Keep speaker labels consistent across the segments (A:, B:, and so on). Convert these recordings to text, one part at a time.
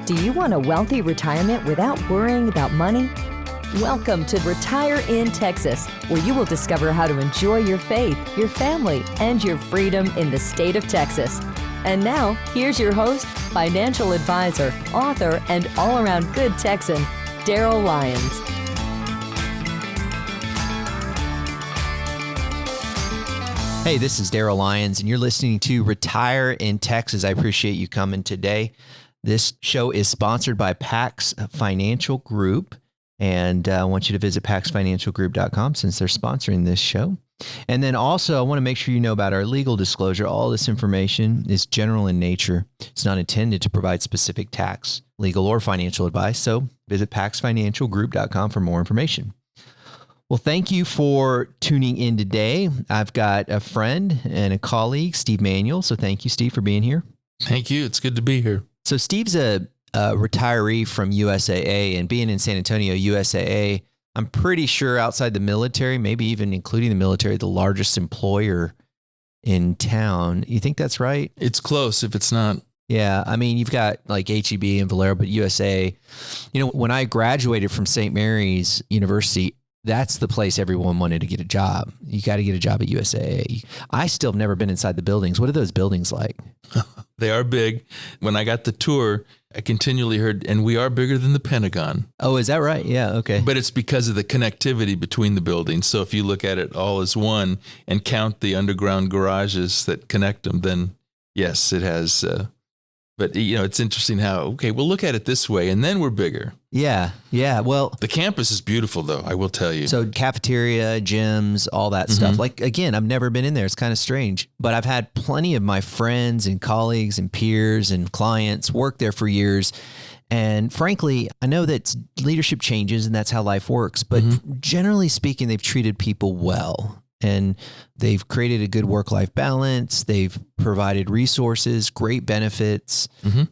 A: Do you want a wealthy retirement without worrying about money? Welcome to Retire in Texas, where you will discover how to enjoy your faith, your family, and your freedom in the state of Texas. And now, here's your host, financial advisor, author, and all-around good Texan, Daryl Lyons.
B: Hey, this is Daryl Lyons, and you're listening to Retire in Texas. I appreciate you coming today. This show is sponsored by Pax Financial Group, and I want you to visit paxfinancialgroup.com since they're sponsoring this show. And then also, I want to make sure you know about our legal disclosure. All this information is general in nature. It's not intended to provide specific tax, legal, or financial advice. So visit paxfinancialgroup.com for more information. Well, thank you for tuning in today. I've got a friend and a colleague, Steve Manuel. So thank you, Steve, for being here.
C: Thank you. It's good to be here.
B: So Steve's a retiree from USAA, and being in San Antonio, USAA, I'm pretty sure outside the military, maybe even including the military, the largest employer in town. You think that's right?
C: It's close if it's not.
B: Yeah. I mean, you've got like HEB and Valero, but USA, when I graduated from St. Mary's University, that's the place everyone wanted to get a job. You got to get a job at USAA. I still have never been inside the buildings. What are those buildings like?
C: They are big. When I got the tour, I continually heard, and we are bigger than the Pentagon.
B: Oh, is that right? Yeah. Okay.
C: But it's because of the connectivity between the buildings. So if you look at it all as one and count the underground garages that connect them, then yes, it has. But, it's interesting how, we'll look at it this way, and then we're bigger.
B: Yeah. Yeah. Well,
C: the campus is beautiful, though, I will tell you.
B: So cafeteria, gyms, all that stuff. Like, again, I've never been in there. It's kind of strange. But I've had plenty of my friends and colleagues and peers and clients work there for years. And frankly, I know that leadership changes and that's how life works. But generally speaking, they've treated people well. And they've created a good work-life balance. They've provided resources, great benefits.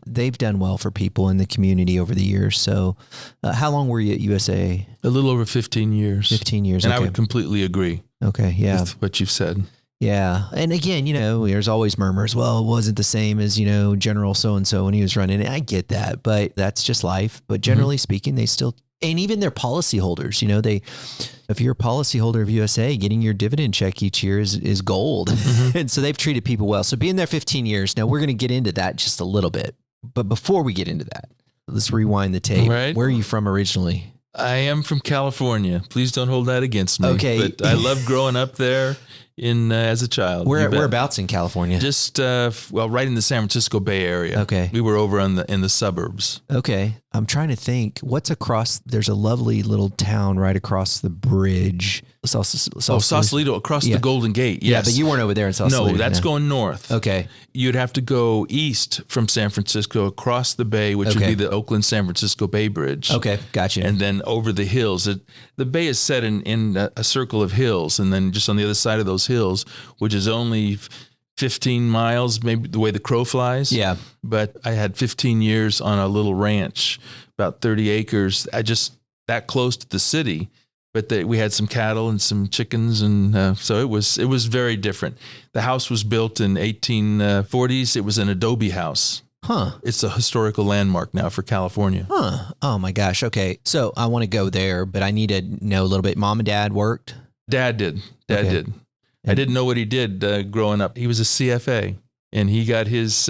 B: They've done well for people in the community over the years. So how long were you at USA?
C: A little over 15 years.
B: 15 years,
C: And
B: okay.
C: I would completely agree with what you've said.
B: Yeah. And again, there's always murmurs. Well, it wasn't the same as, General so-and-so when he was running it. I get that, but that's just life. But generally speaking, they still... And even their policyholders, if you're a policyholder of USA, getting your dividend check each year is gold. And so they've treated people well. So being there 15 years, now we're going to get into that just a little bit. But before we get into that, let's rewind the tape.
C: Right.
B: Where are you from originally?
C: I am from California. Please don't hold that against me.
B: Okay.
C: But I loved growing up there as a child.
B: Whereabouts in California?
C: Just, right in the San Francisco Bay Area.
B: Okay.
C: We were over in the suburbs.
B: Okay. I'm trying to think what's across, there's a lovely little town right across the bridge.
C: Sausalito across the Golden Gate. Yes.
B: Yeah, but you weren't over there in Sausalito.
C: No, that's going north.
B: Okay.
C: You'd have to go east from San Francisco across the bay, which would be the Oakland-San Francisco Bay Bridge.
B: Okay, gotcha.
C: And then over the hills. The bay is set in a circle of hills, and then just on the other side of those hills, which is only 15 miles, maybe the way the crow flies.
B: Yeah.
C: But I had 15 years on a little ranch, about 30 acres. That close to the city. But we had some cattle and some chickens, and so it was very different. The house was built in 1840s. It was an adobe house.
B: Huh.
C: It's a historical landmark now for California.
B: Huh. Oh my gosh. Okay. So I want to go there, but I need to know a little bit. Mom and Dad worked?
C: Dad did. Dad did. I didn't know what he did growing up. He was a CFA, and he got his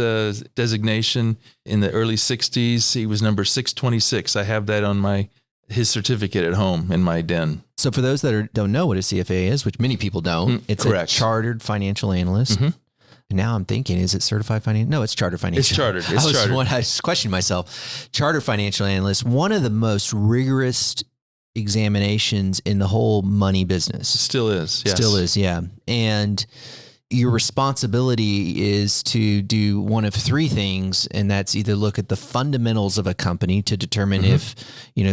C: designation in the early 60s. He was number 626. I have that on his certificate at home in my den.
B: So for those that don't know what a CFA is, which many people don't, it's
C: correct.
B: A chartered financial analyst. And now I'm thinking, is it certified financial? No, it's chartered financial.
C: It's chartered.
B: I was questioning myself. Chartered financial analyst, one of the most rigorous examinations in the whole money business.
C: Still is. Yes.
B: Still is. Yeah. And your responsibility is to do one of three things, and that's either look at the fundamentals of a company to determine if,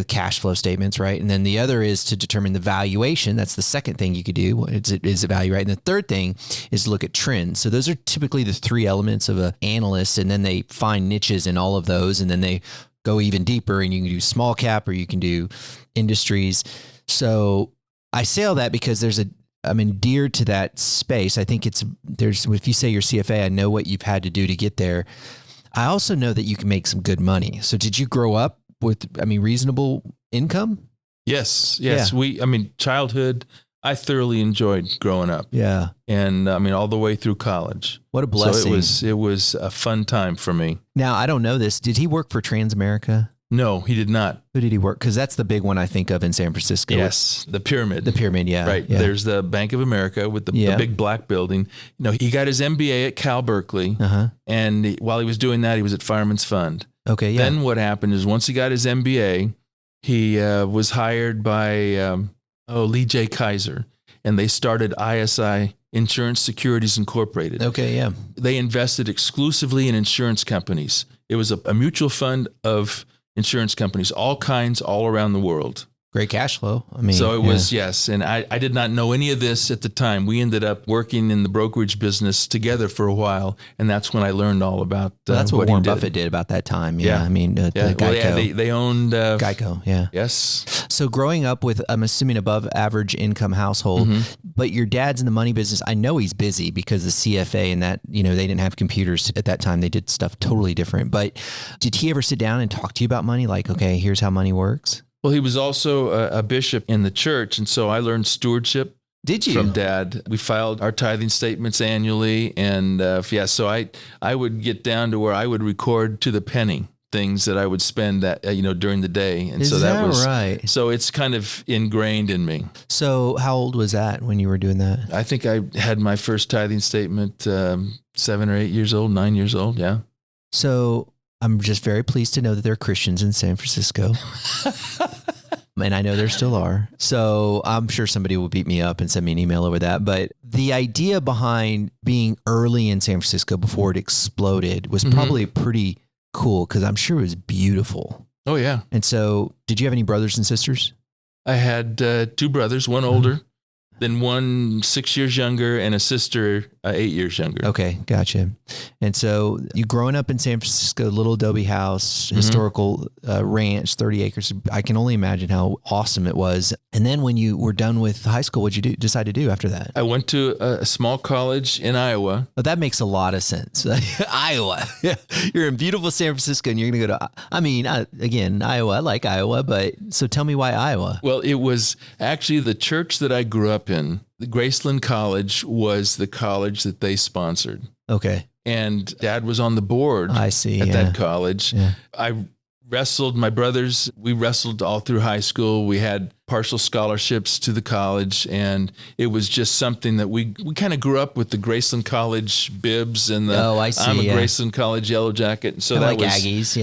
B: cash flow statements, right? And then the other is to determine the valuation. That's the second thing you could do. Is it value, right? And the third thing is to look at trends. So those are typically the three elements of an analyst, and then they find niches in all of those, and then they go even deeper, and you can do small cap or you can do industries. So I say all that because I'm endeared to that space. I think if you say you're CFA, I know what you've had to do to get there. I also know that you can make some good money. So did you grow up with, reasonable income?
C: Yes.
B: Yeah.
C: Childhood, I thoroughly enjoyed growing up.
B: Yeah.
C: And all the way through college.
B: What a blessing.
C: So it was a fun time for me.
B: Now, I don't know this. Did he work for Transamerica?
C: No, he did not.
B: Who did he work? Because that's the big one I think of in San Francisco.
C: Yes, the Pyramid.
B: The Pyramid, yeah.
C: Right.
B: Yeah.
C: There's the Bank of America with the big black building. He got his MBA at Cal Berkeley. And while he was doing that, he was at Fireman's Fund.
B: Okay, yeah.
C: Then what happened is once he got his MBA, he was hired by Lee J. Kaiser. And they started ISI, Insurance Securities Incorporated.
B: Okay, yeah.
C: They invested exclusively in insurance companies. It was a mutual fund of insurance companies, all kinds, all around the world.
B: Great cash flow.
C: So it was, yes. And I did not know any of this at the time. We ended up working in the brokerage business together for a while. And that's when I learned all about
B: that's what Warren Buffett did about that time. Yeah. Geico.
C: They owned
B: Geico. Yeah.
C: Yes.
B: So growing up with, I'm assuming, above average income household, but your dad's in the money business. I know he's busy because the CFA and that, they didn't have computers at that time. They did stuff totally different. But did he ever sit down and talk to you about money? Like, okay, here's how money works?
C: Well, he was also a bishop in the church, and so I learned stewardship.
B: Did you?
C: From Dad. We filed our tithing statements annually, and so I would get down to where I would record to the penny things that I would spend that during the day, and
B: Is
C: so that was
B: right?
C: So it's kind of ingrained in me.
B: So how old was that when you were doing that?
C: I think I had my first tithing statement 7 or 8 years old, 9 years old. Yeah.
B: So I'm just very pleased to know that there are Christians in San Francisco. And I know there still are. So I'm sure somebody will beat me up and send me an email over that. But the idea behind being early in San Francisco before it exploded was probably pretty cool because I'm sure it was beautiful.
C: Oh, yeah.
B: And so did you have any brothers and sisters?
C: I had 2 brothers, one older, then one 6 years younger, and a sister 8 years younger.
B: Okay, gotcha. And so you growing up in San Francisco, little adobe house, historical ranch, 30 acres. I can only imagine how awesome it was. And then when you were done with high school, what'd you decide to do after that?
C: I went to a small college in Iowa.
B: Oh, that makes a lot of sense. Iowa. Yeah. You're in beautiful San Francisco and you're going to go to, again, Iowa. I like Iowa, but so tell me why Iowa?
C: Well, it was actually the church that I grew up in. The Graceland College was the college that they sponsored.
B: Okay.
C: And Dad was on the board that college. Yeah. I wrestled, my brothers, we wrestled all through high school. We had partial scholarships to the college, and it was just something that we kind of grew up with the Graceland College bibs and the I'm a Graceland College yellow jacket. And so
B: I
C: that
B: like
C: was
B: Aggies,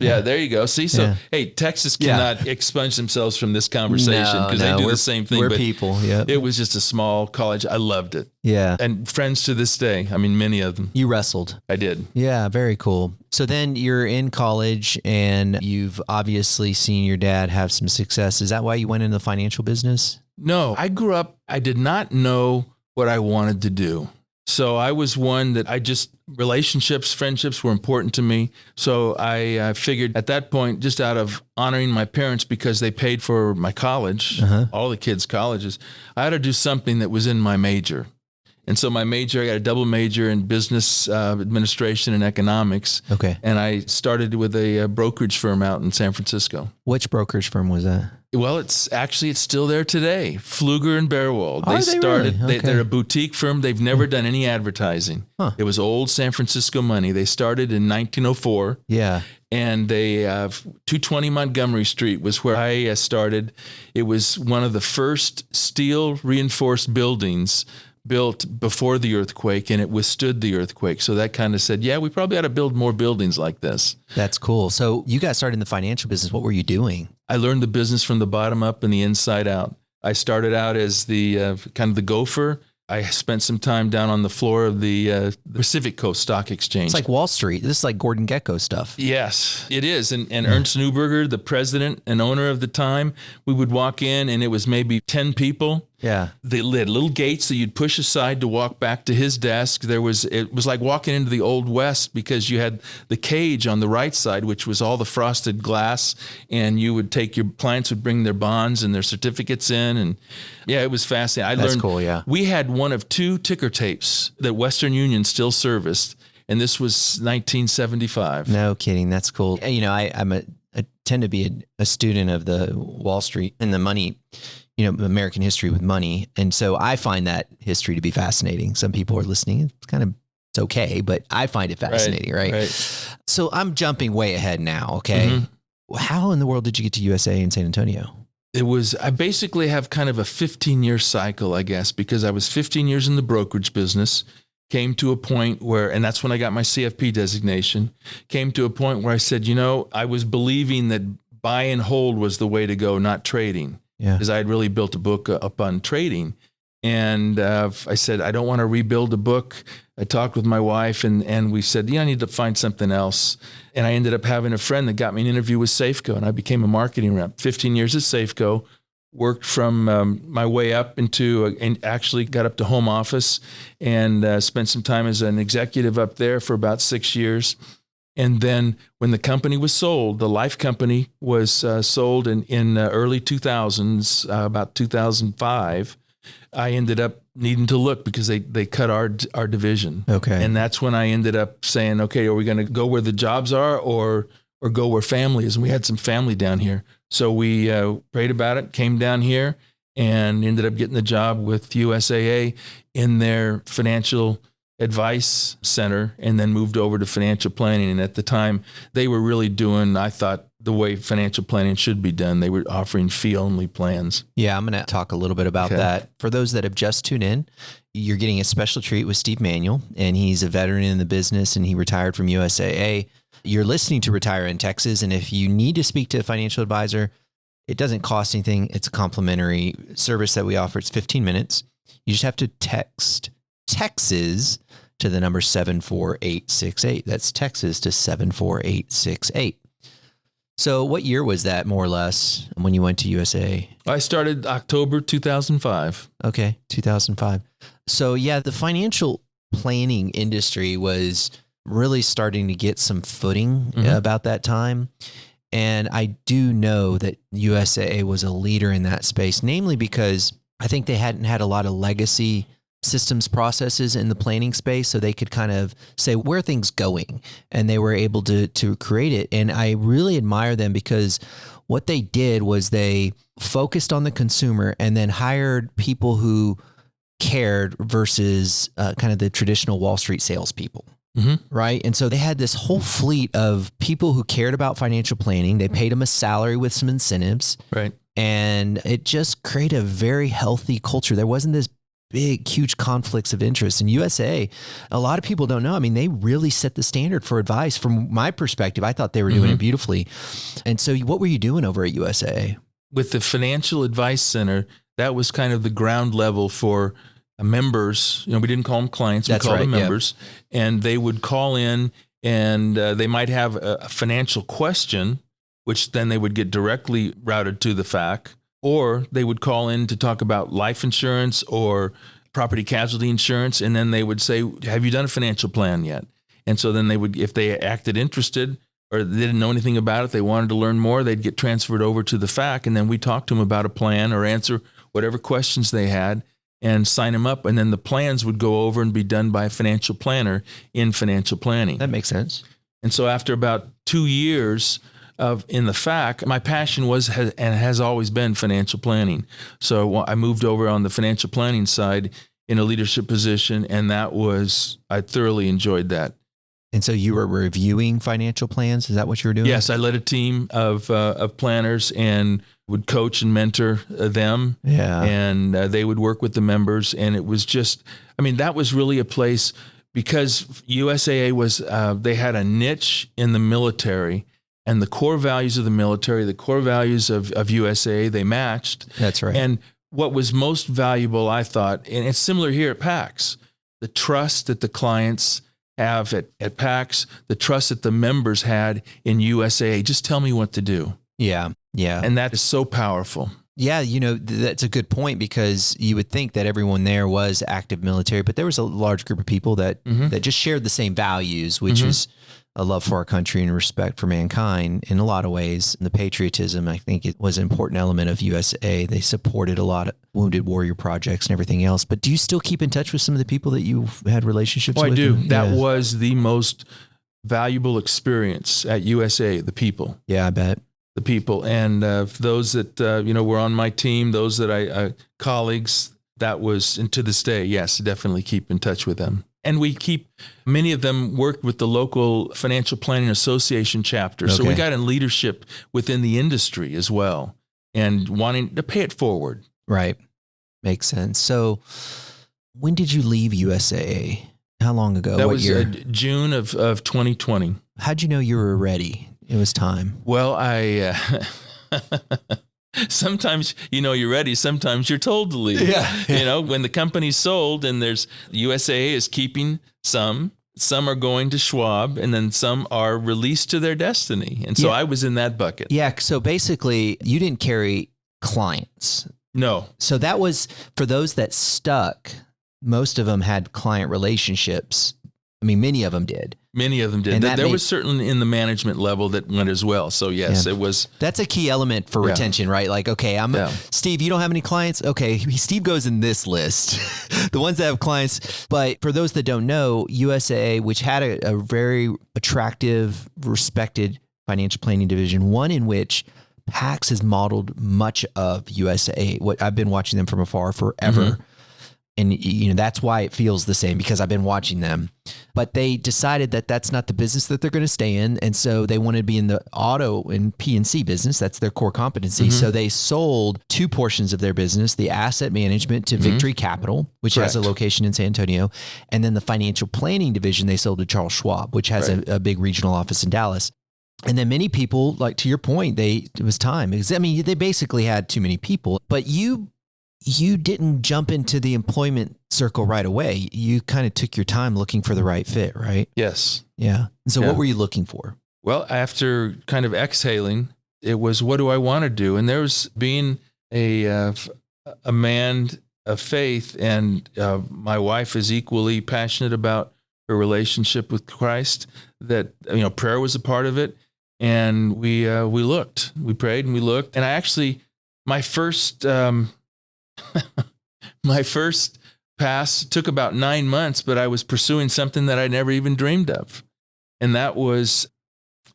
C: yeah, there you go. See, so hey, Texas cannot expunge themselves from this conversation because they do the same thing.
B: We're people, yeah.
C: It was just a small college. I loved it.
B: Yeah.
C: And friends to this day. I mean, many of them.
B: You wrestled.
C: I did.
B: Yeah, very cool. So then you're in college and you've obviously seen your dad have some success. Is that why you went into the financial business?
C: No, I grew up, I did not know what I wanted to do. So I was one that relationships, friendships were important to me. So I figured at that point, just out of honoring my parents because they paid for my college, all the kids' colleges, I had to do something that was in my major. And so my major, I got a double major in business administration and economics.
B: Okay.
C: And I started with a brokerage firm out in San Francisco.
B: Which brokerage firm was that?
C: Well, it's still there today. Pfluger and Bearwald.
B: They started.
C: Really? They're a boutique firm. They've never done any advertising. It was old San Francisco money. They started in 1904.
B: Yeah.
C: And they 220 Montgomery Street was where I started. It was one of the first steel reinforced buildings built before the earthquake, and it withstood the earthquake. So that kind of said, yeah, we probably ought to build more buildings like this.
B: That's cool. So you got started in the financial business. What were you doing?
C: I learned the business from the bottom up and the inside out. I started out as the kind of the gopher. I spent some time down on the floor of the Pacific Coast Stock Exchange.
B: It's like Wall Street. This is like Gordon Gekko stuff.
C: Yes, it is. And Ernst Neuberger, the president and owner of the time, we would walk in and it was maybe 10 people.
B: Yeah.
C: They lit little gates that you'd push aside to walk back to his desk. It was like walking into the Old West because you had the cage on the right side, which was all the frosted glass, and you would take your clients would bring their bonds and their certificates in, and yeah, it was fascinating.
B: That's cool. Yeah.
C: We had one of 2 ticker tapes that Western Union still serviced. And this was 1975.
B: No kidding. That's cool. I tend to be a student of the Wall Street and the money, American history with money. And so I find that history to be fascinating. Some people are listening. It's okay, but I find it fascinating, right? So I'm jumping way ahead now. Okay. Mm-hmm. How in the world did you get to USAA in San Antonio?
C: I basically have kind of a 15-year cycle, I guess, because I was 15 years in the brokerage business, came to a point where, and that's when I got my CFP designation, came to a point where I said, I was believing that buy and hold was the way to go, not trading. Yeah. Because I had really built a book up on trading. And I said, I don't want to rebuild a book. I talked with my wife and we said, I need to find something else. And I ended up having a friend that got me an interview with Safeco, and I became a marketing rep. 15 years at Safeco, worked from my way up and actually got up to home office and spent some time as an executive up there for about 6 years. And then when the company was sold, the life company was sold in early 2000s, about 2005. I ended up needing to look because they cut our division. Okay. And that's when I ended up saying, okay, are we going to go where the jobs are or go where family is? And we had some family down here. So we prayed about it, came down here, and ended up getting the job with USAA in their financial advice center, and then moved over to financial planning. And at the time, they were really doing, I thought, the way financial planning should be done. They were offering fee-only plans.
B: Yeah, I'm going to talk a little bit about that. For those that have just tuned in, you're getting a special treat with Steve Manuel, and he's a veteran in the business, and he retired from USAA. You're listening to Retire in Texas, and if you need to speak to a financial advisor, it doesn't cost anything. It's a complimentary service that we offer. It's 15 minutes. You just have to text Texas to the number 74868. That's Texas to 74868. So what year was that, more or less, when you went to USAA?
C: I started October 2005.
B: Okay, 2005. So yeah, the financial planning industry was really starting to get some footing about that time. And I do know that USAA was a leader in that space, namely because I think they hadn't had a lot of legacy systems processes in the planning space, so they could kind of say where things going, and they were able to create it. And I really admire them because what they did was they focused on the consumer and then hired people who cared versus kind of the traditional Wall Street salespeople. Right. And so they had this whole fleet of people who cared about financial planning. They paid them a salary with some incentives.
C: Right.
B: And it just created a very healthy culture. There wasn't this big, huge conflicts of interest. In USA, a lot of people don't know. I mean, they really set the standard for advice. From my perspective, I thought they were doing it beautifully. And so what were you doing over at USA?
C: With the Financial Advice Center, that was kind of the ground level for members. We didn't call them clients, we called them members. Yeah. And they would call in and they might have a financial question, which then they would get directly routed to the FAC. Or they would call in to talk about life insurance or property casualty insurance. And then they would say, have you done a financial plan yet? And so then they would, if they acted interested or they didn't know anything about it, they wanted to learn more, they'd get transferred over to the FAC. And then we talk to them about a plan or answer whatever questions they had and sign them up. And then the plans would go over and be done by a financial planner in financial planning.
B: That makes sense.
C: And so after about 2 years in the FAC, my passion was and has always been financial planning. So I moved over on the financial planning side in a leadership position, and I thoroughly enjoyed that.
B: And so you were reviewing financial plans? Is that what you were doing?
C: Yes, I led a team of planners and would coach and mentor them. Yeah, and they would work with the members, and it was just, that was really a place because USAA was they had a niche in the military. And the core values of the military, the core values of USAA, they matched.
B: That's right.
C: And what was most valuable, I thought, and it's similar here at PAX, the trust that the clients have at PAX, the trust that the members had in USAA. Just tell me what to do.
B: Yeah, yeah.
C: And that is so powerful.
B: Yeah, that's a good point because you would think that everyone there was active military, but there was a large group of people that just shared the same values, which is a love for our country and respect for mankind in a lot of ways. And the patriotism, I think it was an important element of USAA. They supported a lot of Wounded Warrior projects and everything else. But do you still keep in touch with some of the people that you've had relationships with?
C: I do. That was the most valuable experience at USAA, the people.
B: Yeah, I bet.
C: The people. And those that, were on my team, those that colleagues, that was, and to this day, yes, definitely keep in touch with them. And many of them worked with the local Financial Planning Association chapter. Okay. So we got in leadership within the industry as well and wanting to pay it forward.
B: Right. Makes sense. So when did you leave USAA? How long ago?
C: That
B: what
C: was
B: year?
C: June of 2020.
B: How'd you know you were ready? It was time.
C: Well, sometimes you're ready. Sometimes you're told to leave. Yeah. When the company's sold and USAA is keeping some are going to Schwab, and then some are released to their destiny. And so I was in that bucket.
B: Yeah. So basically, you didn't carry clients.
C: No.
B: So that was for those that stuck. Most of them had client relationships. I mean, many of them did.
C: Many of them did. There was certainly in the management level that went as well. So yes, it was.
B: That's a key element for retention, right? Like, okay, Steve, you don't have any clients? Okay, Steve goes in this list, the ones that have clients. But for those that don't know, USAA, which had a very attractive, respected financial planning division, one in which PAX has modeled much of USAA. What I've been watching them from afar forever. Mm-hmm. And, that's why it feels the same, because I've been watching them. But they decided that that's not the business that they're going to stay in. And so they wanted to be in the auto and P&C business. That's their core competency. Mm-hmm. So they sold two portions of their business, the asset management to Victory Capital, which has a location in San Antonio. And then the financial planning division, they sold to Charles Schwab, which has a big regional office in Dallas. And then many people, like to your point, it was time. They basically had too many people. But you didn't jump into the employment circle right away. You kind of took your time looking for the right fit, right?
C: Yes.
B: Yeah. And so what were you looking for?
C: Well, after kind of exhaling, it was, what do I want to do? And there was being a man of faith, and my wife is equally passionate about her relationship with Christ, that, prayer was a part of it. And we prayed and we looked. And I actually, my first pass took about 9 months, but I was pursuing something that I never even dreamed of. And that was,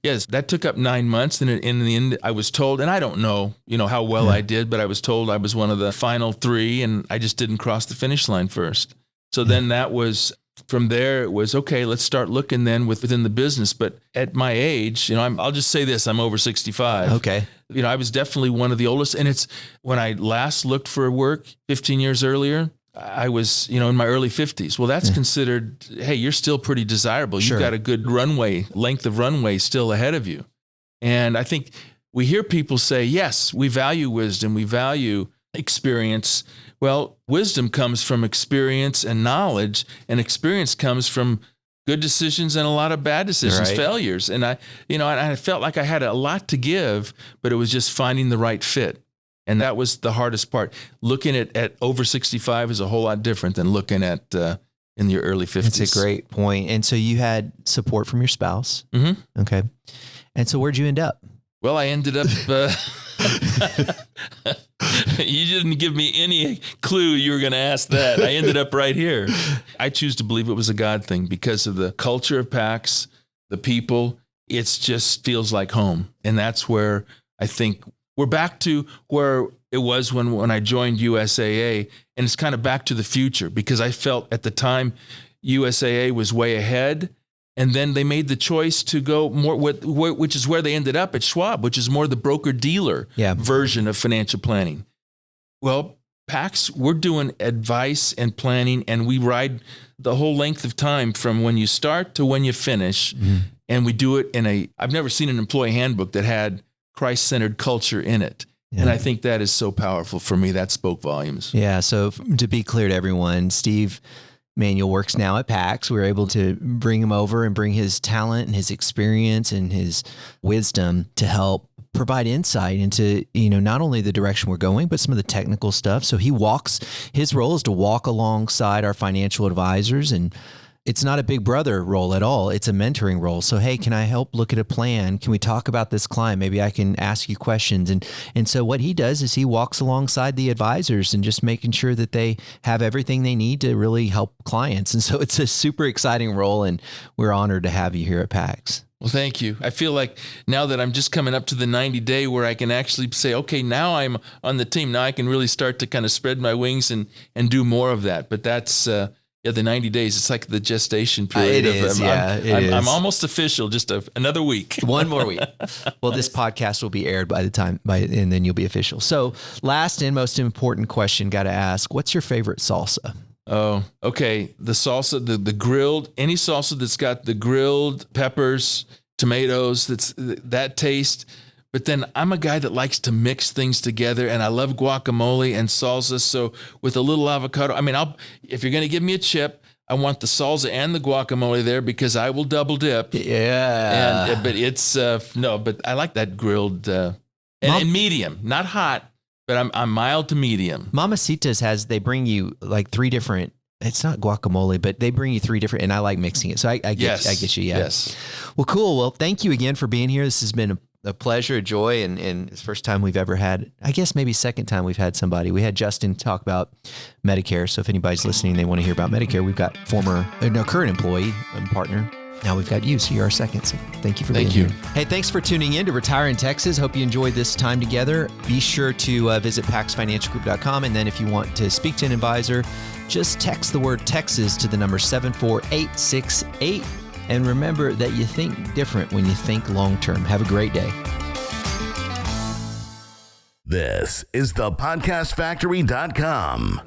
C: that took up 9 months. And in the end, I was told, and I don't know, how well I did, but I was told I was one of the final three, and I just didn't cross the finish line first. So then that was, from there, it was, okay, let's start looking then within the business. But at my age, I'll just say this, I'm over 65.
B: Okay.
C: I was definitely one of the oldest. And it's when I last looked for work 15 years earlier, I was, in my early 50s. Well, that's considered, hey, you're still pretty desirable.
B: Sure.
C: You've got a good length of runway still ahead of you. And I think we hear people say, yes, we value wisdom, we value experience. Well, wisdom comes from experience and knowledge, and experience comes from good decisions and a lot of bad decisions, failures. And I felt like I had a lot to give, but it was just finding the right fit. And that was the hardest part. Looking at over 65 is a whole lot different than looking at in your early 50s.
B: That's a great point. And so you had support from your spouse.
C: Mm-hmm.
B: Okay. And so where'd you end up?
C: Well, I ended up, you didn't give me any clue you were going to ask that. I ended up right here. I choose to believe it was a God thing because of the culture of PAX, the people. It just feels like home. And that's where I think we're back to where it was when I joined USAA. And it's kind of back to the future, because I felt at the time USAA was way ahead. And then they made the choice to go more, which is where they ended up at Schwab, which is more the broker-dealer version of financial planning. Well, PAX, we're doing advice and planning, and we ride the whole length of time from when you start to when you finish. Mm-hmm. And we do it I've never seen an employee handbook that had Christ-centered culture in it. Yeah. And I think that is so powerful for me. That spoke volumes.
B: Yeah. So to be clear to everyone, Steve Manuel works now at PAX. We were able to bring him over and bring his talent and his experience and his wisdom to help provide insight into, not only the direction we're going, but some of the technical stuff. So his role is to walk alongside our financial advisors and it's not a big brother role at all. It's a mentoring role. So, hey, can I help look at a plan? Can we talk about this client? Maybe I can ask you questions. And so what he does is he walks alongside the advisors and just making sure that they have everything they need to really help clients. And so it's a super exciting role, and we're honored to have you here at PAX.
C: Well, thank you. I feel like now that I'm just coming up to the 90-day where I can actually say, okay, now I'm on the team. Now I can really start to kind of spread my wings and do more of that. But that's, the 90 days, it's like the gestation period. I'm almost official, just another week.
B: One more week. Well, this podcast will be aired and then you'll be official. So last and most important question, got to ask, what's your favorite salsa?
C: Oh, okay. The salsa, the grilled, any salsa that's got the grilled peppers, tomatoes, that taste. But then I'm a guy that likes to mix things together, and I love guacamole and salsa. So with a little avocado, if you're going to give me a chip, I want the salsa and the guacamole there because I will double dip.
B: Yeah.
C: But I like that grilled and medium, not hot. But I'm mild to medium.
B: Mamacita's they bring you like 3 different, it's not guacamole, but they bring you 3 different, and I like mixing it. So I get you. Yeah.
C: Yes.
B: Well, cool. Well, thank you again for being here. This has been a pleasure, a joy, and it's the first time we've ever had, I guess maybe second time we've had somebody. We had Justin talk about Medicare. So if anybody's listening, they want to hear about Medicare, we've got current employee and partner. Now we've got you, so you're our second. So thank you for being here. Hey, thanks for tuning in to Retire in Texas. Hope you enjoyed this time together. Be sure to visit paxfinancialgroup.com. And then if you want to speak to an advisor, just text the word Texas to the number 74868. And remember that you think different when you think long-term. Have a great day.
D: This is the podcastfactory.com.